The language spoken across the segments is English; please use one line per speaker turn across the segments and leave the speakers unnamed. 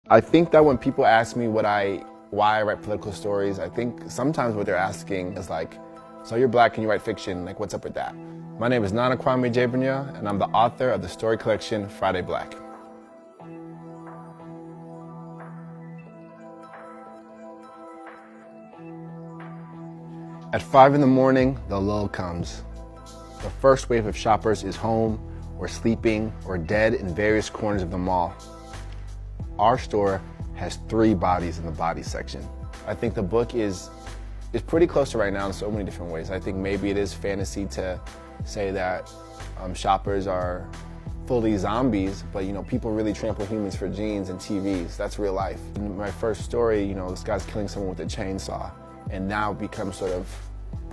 I think that when people ask me why I write political stories, I think sometimes what they're asking is like, so you're black and you write fiction, like what's up with that? My name is Kwame Adjei-Brenyah, and I'm the author of the story collection Friday Black. At 5 in the morning, the lull comes. The first wave of shoppers is home, or sleeping, or dead in various corners of the mall. Our store has 3 bodies in the body section. I think the book is pretty close to right now in so many different ways. I think maybe it is fantasy to say that shoppers are fully zombies, but people really trample humans for jeans and TVs. That's real life. In my first story, this guy's killing someone with a chainsaw, and now becomes sort of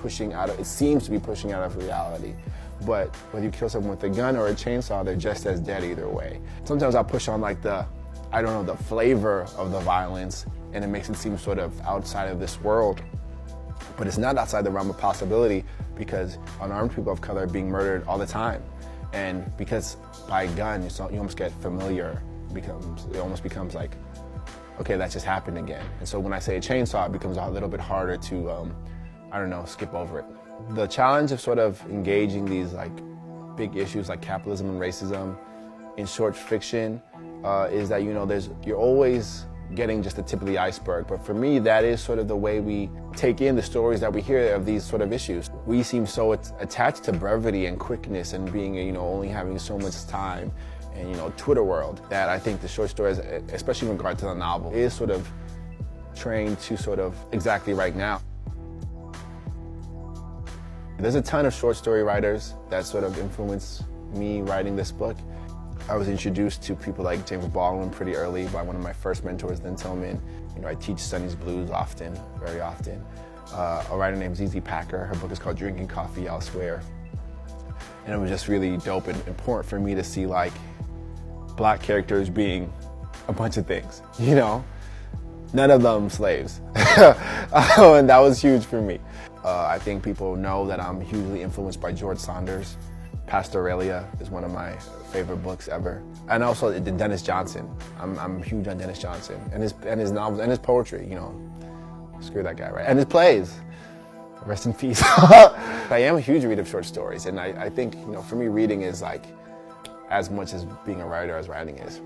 it seems to be pushing out of reality. But whether you kill someone with a gun or a chainsaw, they're just as dead either way. Sometimes I'll push on like the flavor of the violence, and it makes it seem sort of outside of this world. But it's not outside the realm of possibility, because unarmed people of color are being murdered all the time. And because by gun, you almost get familiar. It almost becomes like, okay, that just happened again. And so when I say a chainsaw, it becomes a little bit harder to, skip over it. The challenge of sort of engaging these like big issues like capitalism and racism in short fiction is that you're always getting just the tip of the iceberg. But for me, that is sort of the way we take in the stories that we hear of these sort of issues. We seem so attached to brevity and quickness and being only having so much time and Twitter world, that I think the short stories, especially in regard to the novel, is sort of trained to sort of exactly right now. There's a ton of short story writers that sort of influenced me writing this book. I was introduced to people like James Baldwin pretty early by one of my first mentors, Lynn Tillman. I teach Sonny's Blues very often. A writer named ZZ Packer, her book is called Drinking Coffee Elsewhere. And it was just really dope and important for me to see like black characters being a bunch of things, none of them slaves. And that was huge for me. I think people know that I'm hugely influenced by George Saunders. Pastoralia is one of my favorite books ever. And also Dennis Johnson. I'm huge on Dennis Johnson and his novels and his poetry, Screw that guy, right? And his plays. Rest in peace. I am a huge reader of short stories, and I think, for me, reading is like as much as being a writer as writing is.